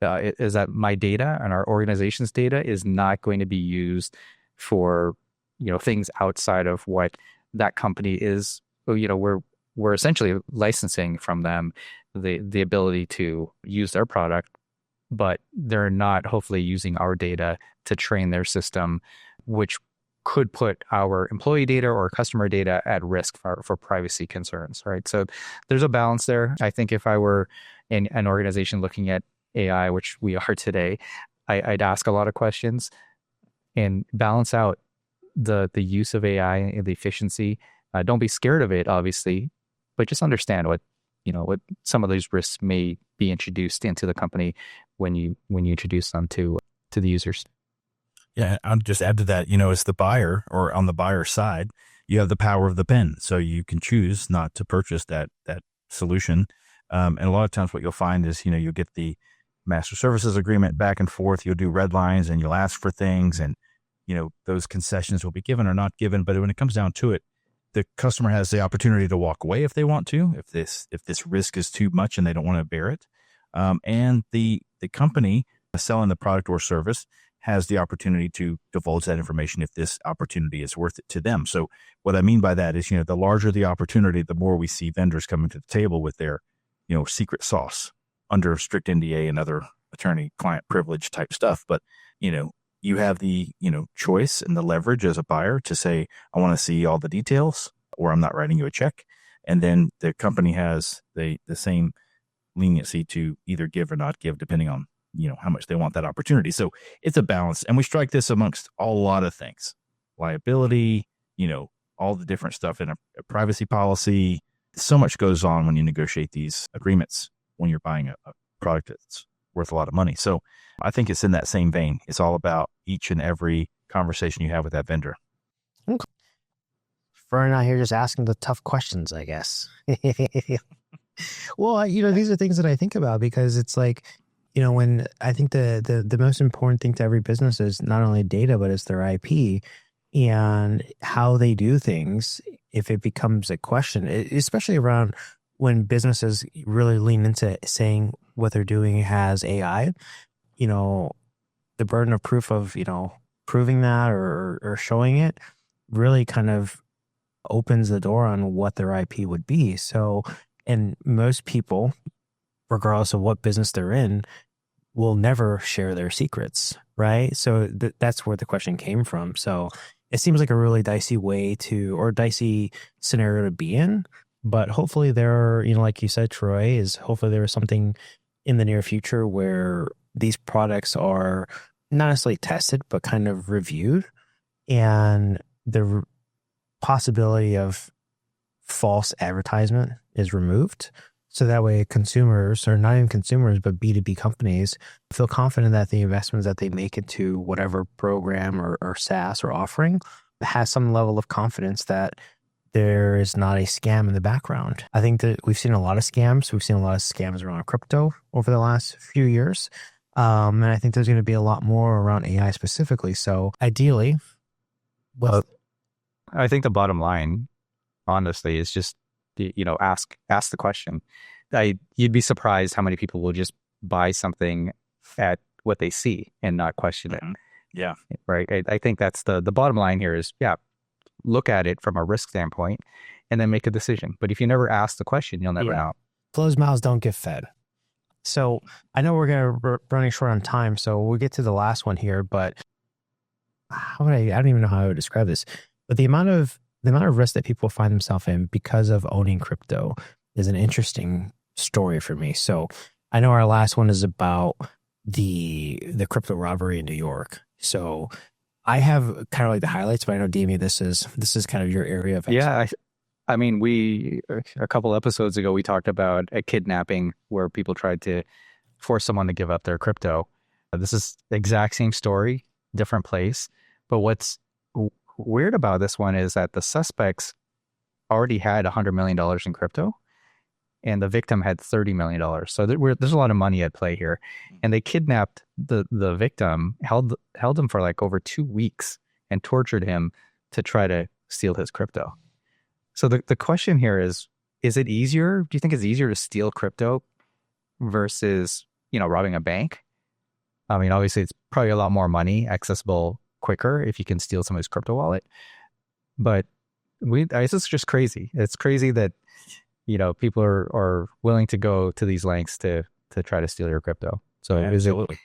S2: is that my data and our organization's data is not going to be used for, things outside of what that company is. We're essentially licensing from them the ability to use their product, but they're not hopefully using our data to train their system, which could put our employee data or customer data at risk for privacy concerns, right? So there's a balance there. I think if I were in an organization looking at AI, which we are today, I'd ask a lot of questions and balance out the use of AI and the efficiency. Don't be scared of it, obviously, but just understand what some of these risks may be introduced into the company when you introduce them to the users.
S3: Yeah, I'll just add to that, as the buyer or on the buyer side, you have the power of the pen. So you can choose not to purchase that solution. And a lot of times what you'll find is, you'll get the master services agreement back and forth. You'll do red lines and you'll ask for things and, those concessions will be given or not given. But when it comes down to it, the customer has the opportunity to walk away if they want to, if this risk is too much and they don't want to bear it. And the company selling the product or service has the opportunity to divulge that information if this opportunity is worth it to them. So what I mean by that is, the larger the opportunity, the more we see vendors coming to the table with their, secret sauce under strict NDA and other attorney-client privilege type stuff. But, you have the, choice and the leverage as a buyer to say, I want to see all the details or I'm not writing you a check. And then the company has the same leniency to either give or not give, depending on, how much they want that opportunity. So it's a balance. And we strike this amongst a lot of things, liability, all the different stuff in a privacy policy. So much goes on when you negotiate these agreements when you're buying a product that's worth a lot of money. So I think it's in that same vein. It's all about each and every conversation you have with that vendor.
S1: Okay. Fern out here just asking the tough questions, I guess. Well, these are things that I think about because it's like, when I think the most important thing to every business is not only data, but it's their IP and how they do things. If it becomes a question, especially around when businesses really lean into saying what they're doing has AI, the burden of proof of, proving that or showing it really kind of opens the door on what their IP would be. So, and most people, regardless of what business they're in, will never share their secrets, right? So that's where the question came from. So it seems like a really dicey dicey scenario to be in. But hopefully there, like you said, Troy, hopefully there is something in the near future where these products are not necessarily tested, but kind of reviewed, and the possibility of false advertisement is removed. So that way consumers, or not even consumers, but B2B companies feel confident that the investments that they make into whatever program or SaaS or offering has some level of confidence that there is not a scam in the background. I think that we've seen a lot of scams. We've seen a lot of scams around crypto over the last few years. And I think there's going to be a lot more around AI specifically. So ideally,
S2: I think the bottom line, honestly, is just, ask the question. You'd be surprised how many people will just buy something at what they see and not question it.
S3: Yeah.
S2: Right. I think that's the bottom line here is, look at it from a risk standpoint and then make a decision. But if you never ask the question, you'll never know.
S1: Closed mouths don't get fed. So I know we're running short on time, so we'll get to the last one here, but I don't even know how I would describe this, but the amount of risk that people find themselves in because of owning crypto is an interesting story for me. So I know our last one is about the crypto robbery in New York. So I have kind of like the highlights, but I know, Demi, this is kind of your area of expertise.
S2: I mean, a couple episodes ago, we talked about a kidnapping where people tried to force someone to give up their crypto. This is the exact same story, different place. But what's weird about this one is that the suspects already had $100 million in crypto and the victim had $30 million. So there's a lot of money at play here. And they kidnapped the victim, held him for like over 2 weeks and tortured him to try to steal his crypto. So the question here is it easier? Do you think it's easier to steal crypto versus, robbing a bank? I mean, obviously it's probably a lot more money accessible quicker if you can steal somebody's crypto wallet. But this is just crazy. It's crazy that, people are willing to go to these lengths to try to steal your crypto. So
S3: absolutely.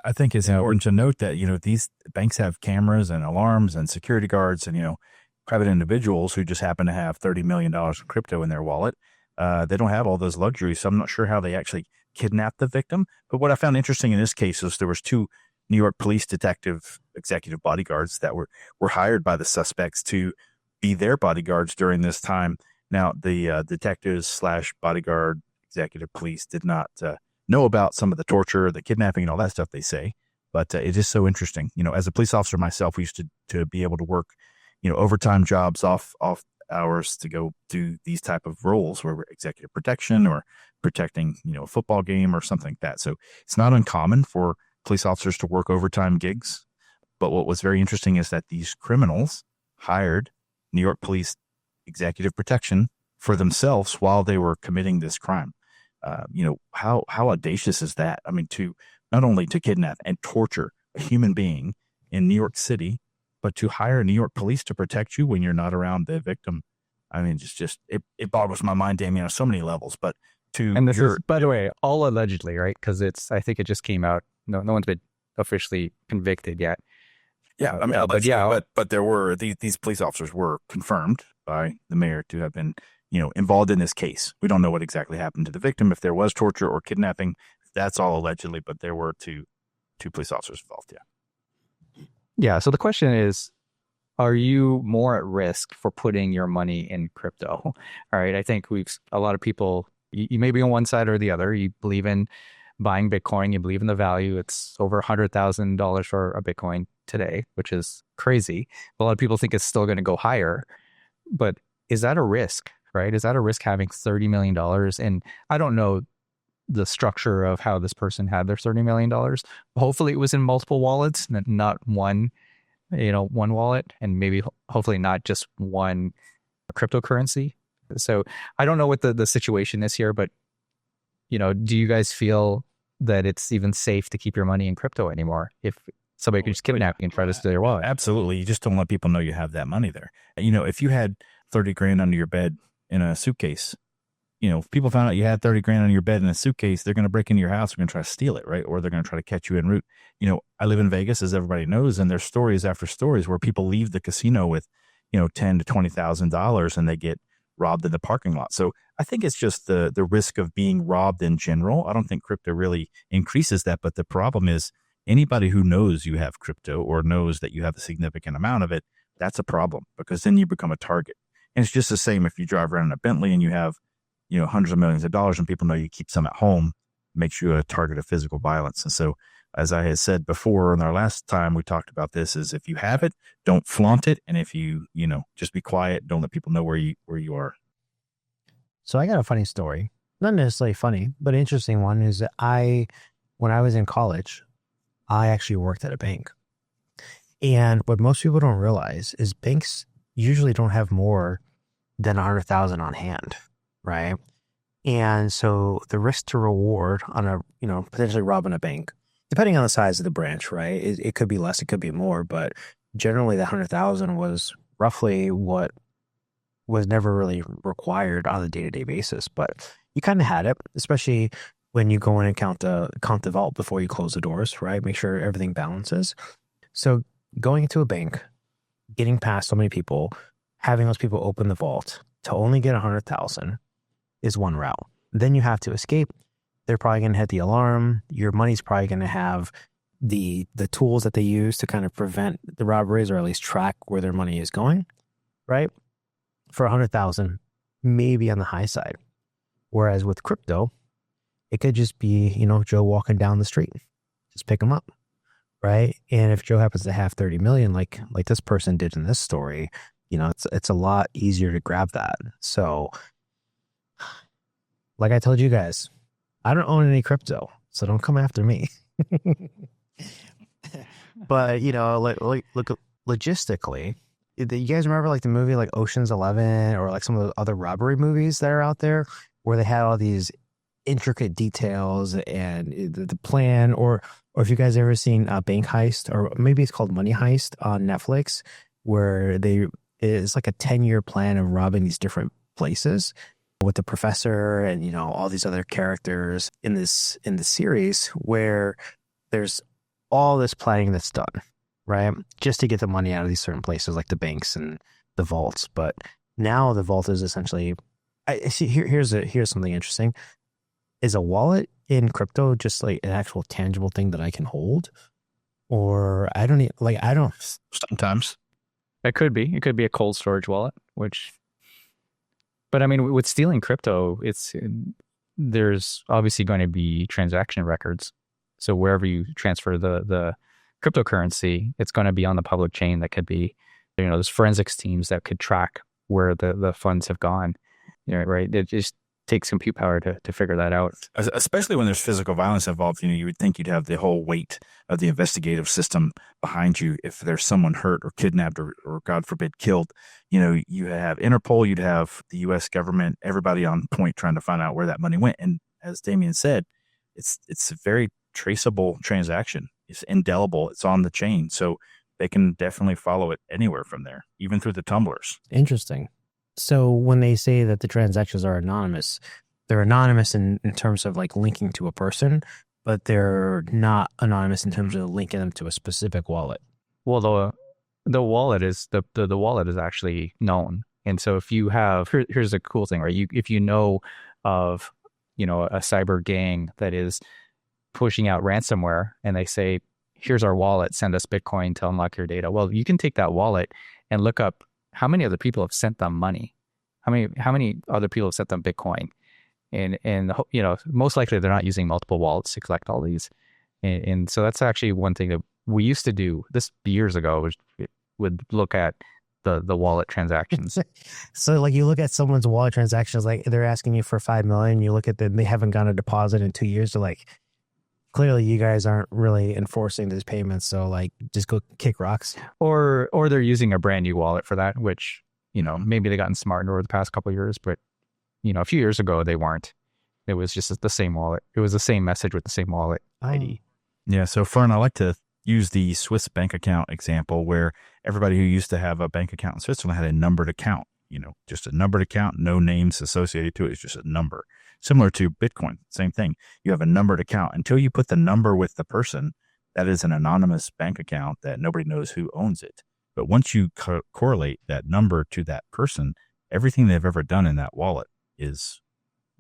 S3: I think it's important to note that, these banks have cameras and alarms and security guards and, private individuals who just happen to have $30 million in crypto in their wallet. They don't have all those luxuries. So I'm not sure how they actually kidnapped the victim. But what I found interesting in this case is there was 2 New York police detective executive bodyguards that were hired by the suspects to be their bodyguards during this time. Now, the detectives / bodyguard executive police did not know about some of the torture, the kidnapping, and all that stuff they say. But it is so interesting. As a police officer myself, we used to be able to work, overtime jobs off hours to go do these type of roles where we're executive protection or protecting, a football game or something like that. So it's not uncommon for police officers to work overtime gigs. But what was very interesting is that these criminals hired New York police executive protection for themselves while they were committing this crime. How audacious is that? I mean, to not only to kidnap and torture a human being in New York City, but to hire New York police to protect you when you're not around the victim. I mean, it boggles my mind, Damien, on so many levels. But
S2: and this is, by the way, all allegedly, right? Because I think it just came out. No one's been officially convicted yet.
S3: Yeah, I mean, but there were these police officers were confirmed by the mayor to have been, involved in this case. We don't know what exactly happened to the victim, if there was torture or kidnapping. That's all allegedly, but there were two police officers involved. Yeah.
S2: Yeah. So the question is, are you more at risk for putting your money in crypto? All right. I think a lot of people, you may be on one side or the other. You believe in buying Bitcoin. You believe in the value. It's over $100,000 for a Bitcoin today, which is crazy. A lot of people think it's still going to go higher, but is that a risk, right? Is that a risk having $30 million? And I don't know the structure of how this person had their $30 million. Hopefully it was in multiple wallets, not one wallet, and maybe hopefully not just one cryptocurrency. So I don't know what the situation is here, but do you guys feel that it's even safe to keep your money in crypto anymore if somebody could just kidnap you and try to steal your wallet?
S3: Absolutely. You just don't let people know you have that money there. If you had 30 grand under your bed in a suitcase, if people found out you had 30 grand under your bed in a suitcase, they're going to break into your house. They're going to try to steal it, right? Or they're going to try to catch you en route. I live in Vegas, as everybody knows, and there's stories after stories where people leave the casino with, $10,000 to $20,000 and they get robbed in the parking lot. So I think it's just the risk of being robbed in general. I don't think crypto really increases that, but the problem is anybody who knows you have crypto or knows that you have a significant amount of it, that's a problem, because then you become a target. And it's just the same if you drive around in a Bentley and you have hundreds of millions of dollars and people know you keep some at home, makes you a target of physical violence. And so, as I had said before in our last time we talked about this, is if you have it, don't flaunt it. And if you, just be quiet, don't let people know where you are.
S1: So I got a funny story, not necessarily funny, but interesting one is that when I was in college, I actually worked at a bank. And what most people don't realize is banks usually don't have more than 100,000 on hand. Right. And so the risk to reward on potentially robbing a bank, depending on the size of the branch, right? It could be less, it could be more, but generally the 100,000 was roughly what was never really required on a day-to-day basis. But you kind of had it, especially when you go in and count the vault before you close the doors, right? Make sure everything balances. So going into a bank, getting past so many people, having those people open the vault to only get 100,000 is one route. Then you have to escape. They're probably going to hit the alarm. Your money's probably going to have the tools that they use to kind of prevent the robberies, or at least track where their money is going, right? For 100,000, maybe on the high side. Whereas with crypto, it could just be, Joe walking down the street, just pick him up, right? And if Joe happens to have 30 million, like this person did in this story, it's a lot easier to grab that. So, like I told you guys, I don't own any crypto, so don't come after me. But, look, logistically, You guys remember like the movie like Ocean's 11 or like some of the other robbery movies that are out there where they have all these intricate details and the plan, or if you guys ever seen Bank Heist, or maybe it's called Money Heist on Netflix, where it's like a 10-year plan of robbing these different places with the professor and, you know, all these other characters in the series, where there's all this planning that's done, right? Just to get the money out of these certain places like the banks and the vaults. But now the vault is essentially, I see here's something interesting. Is a wallet in crypto just like an actual tangible thing that I can hold? Or I don't
S3: Sometimes.
S2: It could be a cold storage wallet, but I mean, with stealing crypto, there's obviously going to be transaction records. So wherever you transfer the cryptocurrency, it's going to be on the public chain. That could be, you know, there's forensics teams that could track where the funds have gone. You know, right? It just takes compute power to figure that out.
S3: Especially when there's physical violence involved, you know, you would think you'd have the whole weight of the investigative system behind you if there's someone hurt or kidnapped or God forbid killed. You know, you have Interpol, you'd have the U.S. government, everybody on point trying to find out where that money went. And as Damien said, it's a very traceable transaction. It's indelible. It's on the chain. So they can definitely follow it anywhere from there, even through the tumblers.
S1: Interesting. So when they say that the transactions are anonymous, they're anonymous in terms of like linking to a person, but they're not anonymous in terms of linking them to a specific wallet.
S2: Well, the wallet is the wallet is actually known, and so if you have here's the cool thing, right? If you know of, you know, a cyber gang that is pushing out ransomware, and they say, "Here's our wallet, send us Bitcoin to unlock your data." Well, you can take that wallet and look up how many other people have sent them money, how many other people have sent them Bitcoin, and you know, most likely they're not using multiple wallets to collect all these, and so that's actually one thing that we used to do this years ago. Would look at the wallet transactions.
S1: So like you look at someone's wallet transactions, like they're asking you for $5 million, you look at them, they haven't gotten a deposit in 2 years. They're like, clearly you guys aren't really enforcing these payments, so like just go kick rocks.
S2: Or they're using a brand new wallet for that, which, you know, maybe they've gotten smarter over the past couple of years, but, you know, a few years ago they weren't. It was just the same wallet. It was the same message with the same wallet ID.
S3: Yeah. So Fern, I like to use the Swiss bank account example, where everybody who used to have a bank account in Switzerland had a numbered account, you know, just a numbered account, no names associated to it. It's just a number. Similar to Bitcoin, same thing. You have a numbered account. Until you put the number with the person, that is an anonymous bank account that nobody knows who owns it. But once you correlate that number to that person, everything they've ever done in that wallet is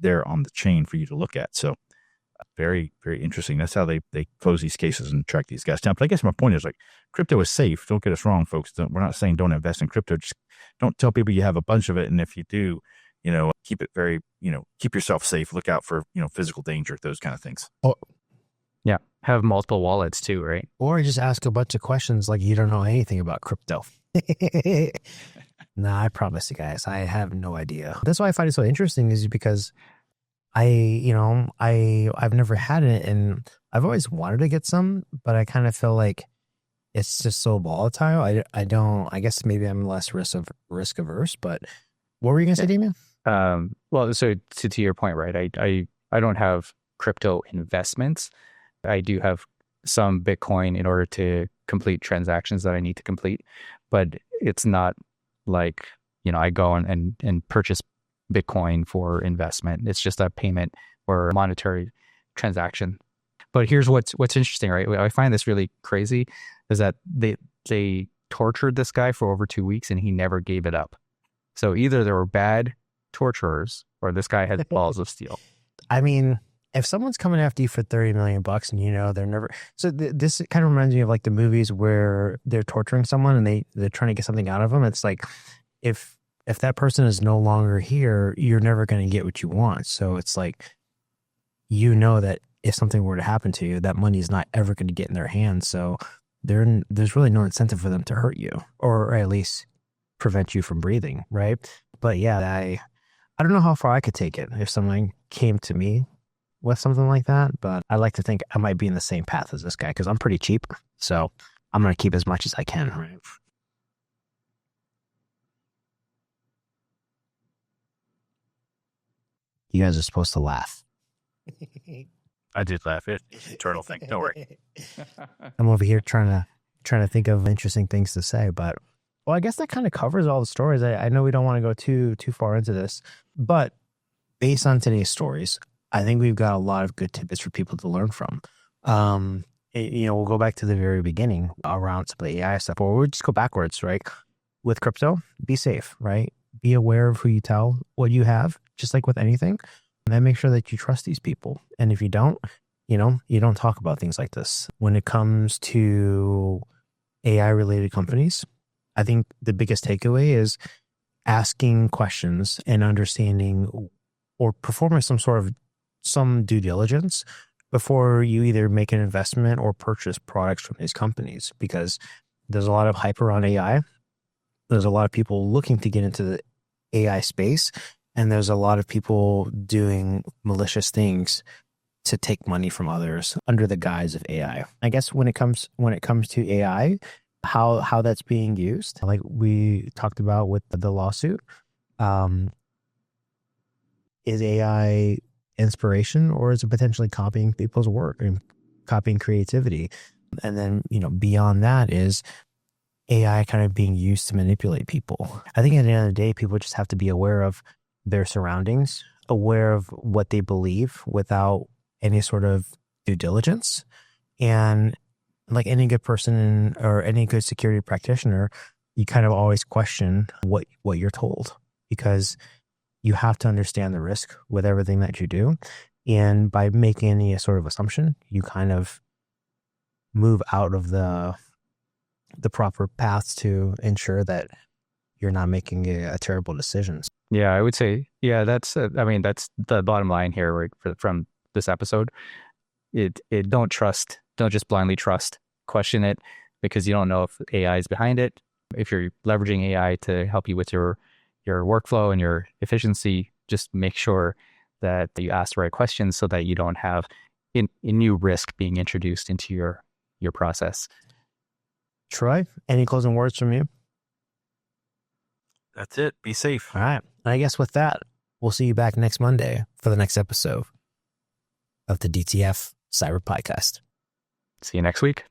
S3: there on the chain for you to look at. So very, very interesting. That's how they close these cases and track these guys down. But I guess my point is, like, crypto is safe. Don't get us wrong, folks. We're not saying don't invest in crypto. Just don't tell people you have a bunch of it. And if you do, you know, keep it very, you know, keep yourself safe. Look out for, you know, physical danger, those kind of things.
S1: Oh,
S2: yeah. Have multiple wallets too, right?
S1: or just ask a bunch of questions like you don't know anything about crypto. Nah, I promise you guys, I have no idea. That's why I find it so interesting, is because I've never had it, and I've always wanted to get some, but I kind of feel like it's just so volatile. I guess maybe I'm less risk averse, but what were you going to say, Damien?
S2: Well, so to your point, right? I don't have crypto investments. I do have some Bitcoin in order to complete transactions that I need to complete, but it's not like, you know, I go and purchase Bitcoin for investment. It's just a payment or a monetary transaction. But here's what's interesting, right? I find this really crazy is that they tortured this guy for over 2 weeks and he never gave it up. So either there were bad torturers or this guy had balls of steel.
S1: I mean, if someone's coming after you for $30 million and you know they're never, so this kind of reminds me of like the movies where they're torturing someone and they're trying to get something out of them. It's like if that person is no longer here, you're never going to get what you want. So it's like, you know that if something were to happen to you, that money is not ever going to get in their hands. So there's really no incentive for them to hurt you, or at least prevent you from breathing, right? But yeah, I don't know how far I could take it if someone came to me with something like that, but I like to think I might be in the same path as this guy because I'm pretty cheap. So I'm going to keep as much as I can, right? You guys are supposed to laugh.
S3: I did laugh. It's an eternal thing. Don't worry.
S1: I'm over here trying to think of interesting things to say, but well, I guess that kind of covers all the stories. I know we don't want to go too far into this, but based on today's stories, I think we've got a lot of good tidbits for people to learn from. We'll go back to the very beginning around some of the AI stuff, or we'll just go backwards, right? With crypto, be safe, right? Be aware of who you tell what you have, just like with anything. And then make sure that you trust these people. And if you don't, you don't talk about things like this. When it comes to AI related companies, I think the biggest takeaway is asking questions and understanding or performing some due diligence before you either make an investment or purchase products from these companies, because there's a lot of hype around AI. There's a lot of people looking to get into the AI space, and there's a lot of people doing malicious things to take money from others under the guise of AI. I guess when it comes to AI, how that's being used, like we talked about with the lawsuit, is AI inspiration, or is it potentially copying people's work and copying creativity? And then, beyond that is AI kind of being used to manipulate people. I think at the end of the day, people just have to be aware of their surroundings, aware of what they believe without any sort of due diligence. And like any good person or any good security practitioner, you kind of always question what you're told, because you have to understand the risk with everything that you do. And by making any sort of assumption, you kind of move out of the proper paths to ensure that you're not making a terrible decisions.
S2: Yeah, I would say, that's the bottom line here, right, from this episode. Don't just blindly trust, question it, because you don't know if AI is behind it. If you're leveraging AI to help you with your workflow and your efficiency, just make sure that you ask the right questions so that you don't have a new risk being introduced into your process.
S1: Troy, any closing words from you?
S3: That's it. Be safe.
S1: All right. And I guess with that, we'll see you back next Monday for the next episode of the DTF Cyber Podcast.
S2: See you next week.